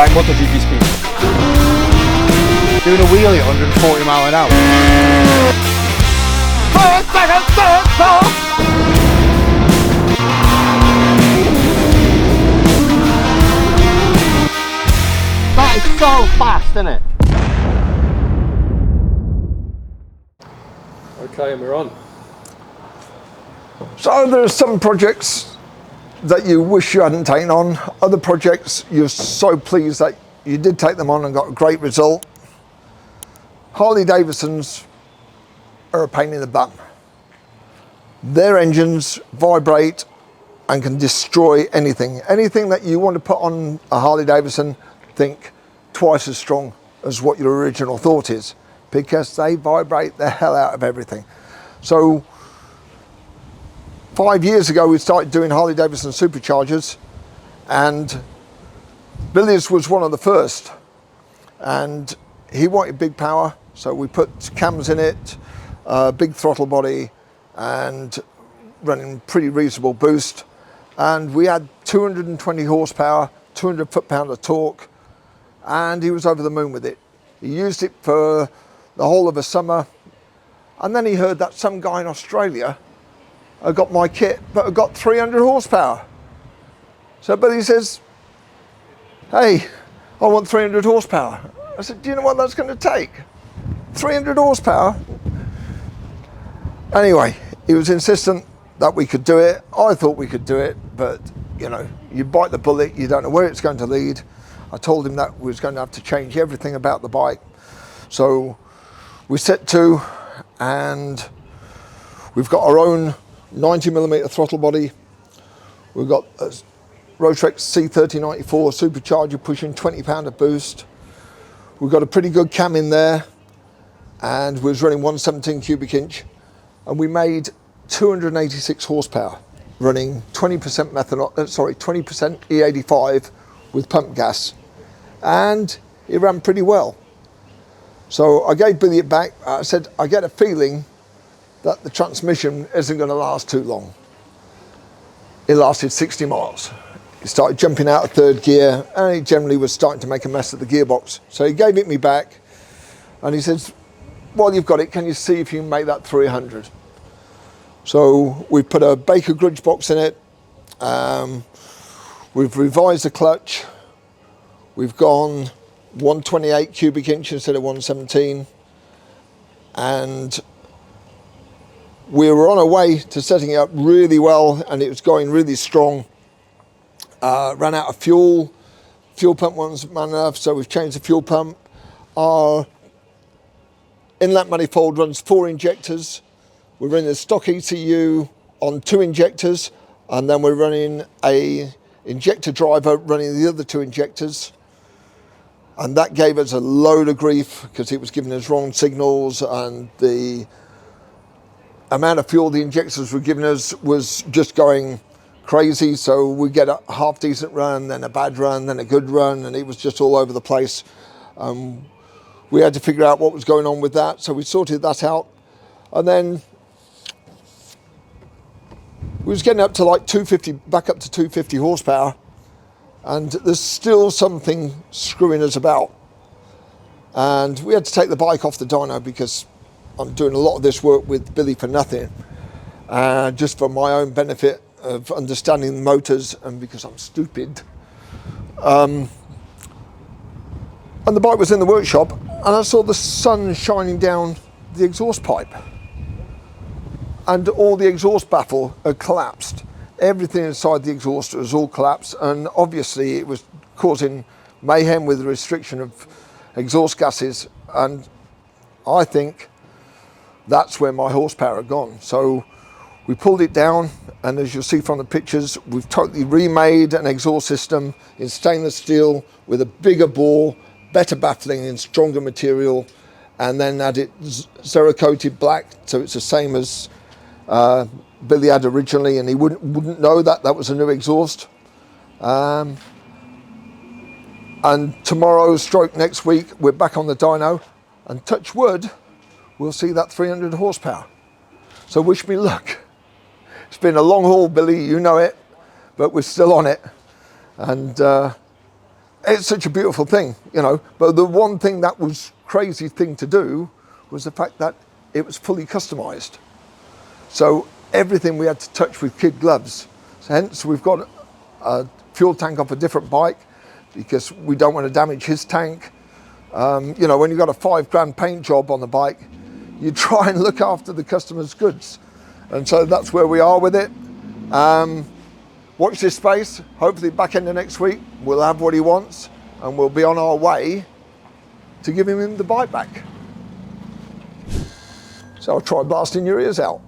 like MotoGP speed. Doing a wheelie at 140 mile an hour. That is so fast, isn't it? Okay, and we're on. So there are some projects that you wish you hadn't taken on. Other projects you're so pleased that you did take them on and got a great result. Harley Davidsons are a pain in the bum. Their engines vibrate and can destroy anything. Anything that you want to put on a Harley Davidson, think twice as strong as what your original thought is, because they vibrate the hell out of everything. So 5 years ago we started doing Harley Davidson superchargers, and Billy's was one of the first, and he wanted big power, so we put cams in it, big throttle body, and running pretty reasonable boost, and we had 220 horsepower, 200 foot-pound of torque, and he was over the moon with it. He used it for the whole of a summer, and then he heard that some guy in Australia had got my kit, but had got 300 horsepower. So Billy says, hey, I want 300 horsepower. I said, do you know what that's going to take? 300 horsepower? Anyway, he was insistent that we could do it. I thought we could do it, but you know, you bite the bullet, you don't know where it's going to lead. I told him that we was going to have to change everything about the bike. So we set to, and we've got our own 90mm throttle body. We've got a Rotrex C3094 supercharger pushing 20 pound of boost. We've got a pretty good cam in there, and we was running 117 cubic inch, and we made 286 horsepower running 20% methanol, 20% E85 with pump gas, and it ran pretty well. So I gave Billy it back. I said, I get a feeling that the transmission isn't going to last too long. It lasted 60 miles. It started jumping out of third gear, and it generally was starting to make a mess of the gearbox. So he gave it me back, and he says, while you've got it, can you see if you can make that 300? So we put a Baker grudge box in it. We've revised the clutch. We've gone 128 cubic inch instead of 117. And we were on our way to setting it up really well, and it was going really strong. Ran out of fuel. Fuel pump wasn't man enough, so we've changed the fuel pump. Our inlet manifold runs 4 injectors. We're running the stock ECU on 2 injectors, and then we're running a injector driver running the other 2 injectors. And that gave us a load of grief because it was giving us wrong signals, and the amount of fuel the injectors were giving us was just going crazy. So we get a half decent run, then a bad run, then a good run, and it was just all over the place. We had to figure out what was going on with that, so we sorted that out. And then we was getting up to like 250, back up to 250 horsepower, and there's still something screwing us about. And we had to take the bike off the dyno because I'm doing a lot of this work with Billy for nothing, just for my own benefit of understanding the motors, and because I'm stupid. And the bike was in the workshop, and I saw the sun shining down the exhaust pipe, and all the exhaust baffle had collapsed. Everything inside the exhaust was all collapsed, and obviously it was causing mayhem with the restriction of exhaust gases, and I think that's where my horsepower had gone. So we pulled it down, and as you'll see from the pictures, we've totally remade an exhaust system in stainless steel with a bigger bore, better baffling in stronger material, and then had it Cerakoted black, so it's the same as Billy had originally, and he wouldn't know that that was a new exhaust. And tomorrow stroke next week, we're back on the dyno, and touch wood, we'll see that 300 horsepower. So wish me luck. It's been a long haul, Billy, you know it, but we're still on it. And it's such a beautiful thing, you know. But the one thing that was crazy thing to do was the fact that it was fully customized. So everything we had to touch with kid gloves. So hence we've got a fuel tank off a different bike because we don't want to damage his tank. You know, when you've got a £5 paint job on the bike, you try and look after the customer's goods. And so that's where we are with it. Watch this space. Hopefully back end of next week, we'll have what he wants and we'll be on our way to giving him the bike back. So I'll try blasting your ears out.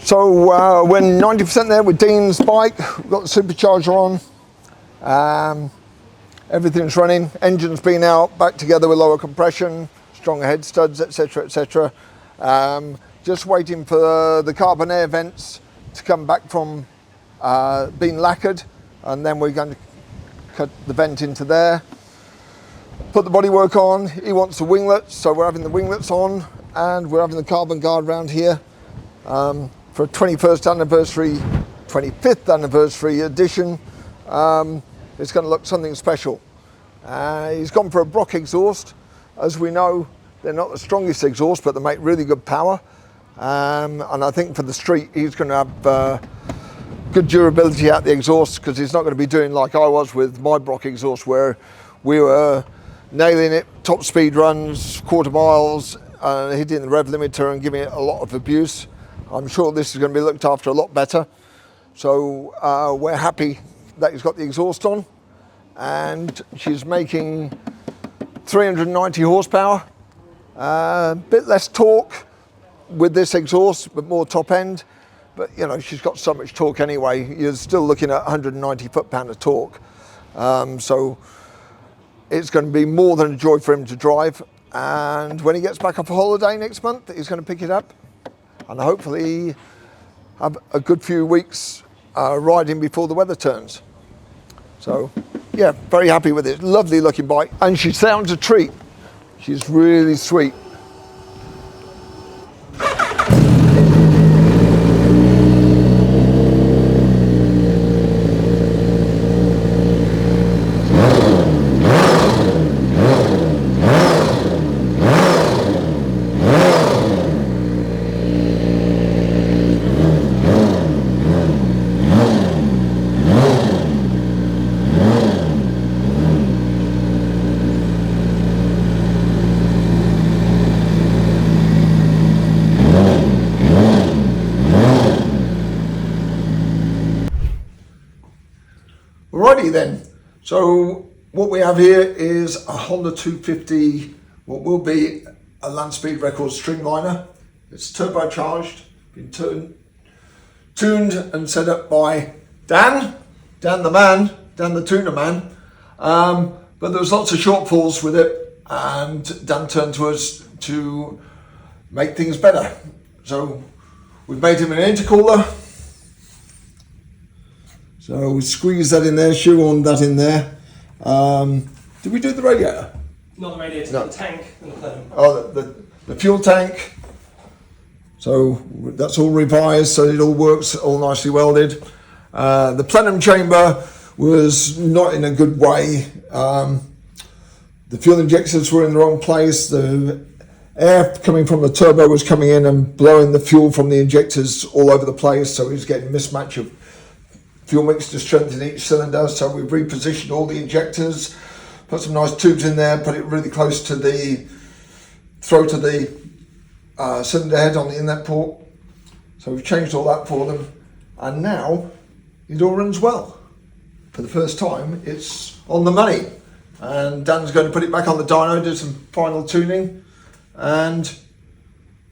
So we're 90% there with Dean's bike. We've got the supercharger on. Everything's running. Engine's been out, back together with lower compression, stronger head studs, etc., etc. Just waiting for the carbon air vents to come back from being lacquered, and then we're going to cut the vent into there. Put the bodywork on. He wants the winglets, so we're having the winglets on, and we're having the carbon guard round here. For a 25th anniversary edition, it's going to look something special. He's gone for a Brock exhaust. As we know, they're not the strongest exhaust, but they make really good power. And I think for the street, he's going to have good durability out the exhaust, because he's not going to be doing like I was with my Brock exhaust, where we were nailing it, top speed runs, quarter miles, hitting the rev limiter and giving it a lot of abuse. I'm sure this is going to be looked after a lot better. So we're happy that he's got the exhaust on, and she's making 390 horsepower, a bit less torque with this exhaust, but more top end. But you know, she's got so much torque anyway. You're still looking at 190 foot-pound of torque. So it's going to be more than a joy for him to drive. And when he gets back off a holiday next month, he's going to pick it up and hopefully have a good few weeks riding before the weather turns. So yeah, very happy with it. Lovely looking bike, and she sounds a treat. She's really sweet. Alrighty then, so what we have here is a Honda 250, what will be a land speed record streamliner. It's turbocharged, been tuned and set up by Dan the man, Dan the tuner man. But there was lots of shortfalls with it, and Dan turned to us to make things better. So we've made him an intercooler. So we squeeze that in there, shoehorn that in there. Did we do the radiator? Not the radiator, no. The tank and the plenum. Oh, the fuel tank. So that's all revised, so it all works, all nicely welded. The plenum chamber was not in a good way. The fuel injectors were in the wrong place. The air coming from the turbo was coming in and blowing the fuel from the injectors all over the place, so he was getting a mismatch of fuel mixture strength in each cylinder. So we repositioned all the injectors, put some nice tubes in there, put it really close to the throat of the cylinder head on the inlet port. So we've changed all that for them, and now it all runs well. For the first time, it's on the money, and Dan's going to put it back on the dyno, do some final tuning, and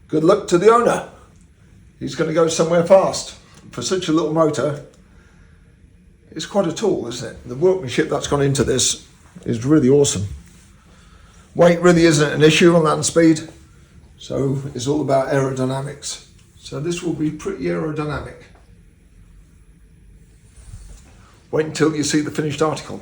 good luck to the owner. He's going to go somewhere fast. For such a little motor, it's quite a tool, isn't it? The workmanship that's gone into this is really awesome. Weight really isn't an issue on land speed, so it's all about aerodynamics. So this will be pretty aerodynamic. Wait until you see the finished article.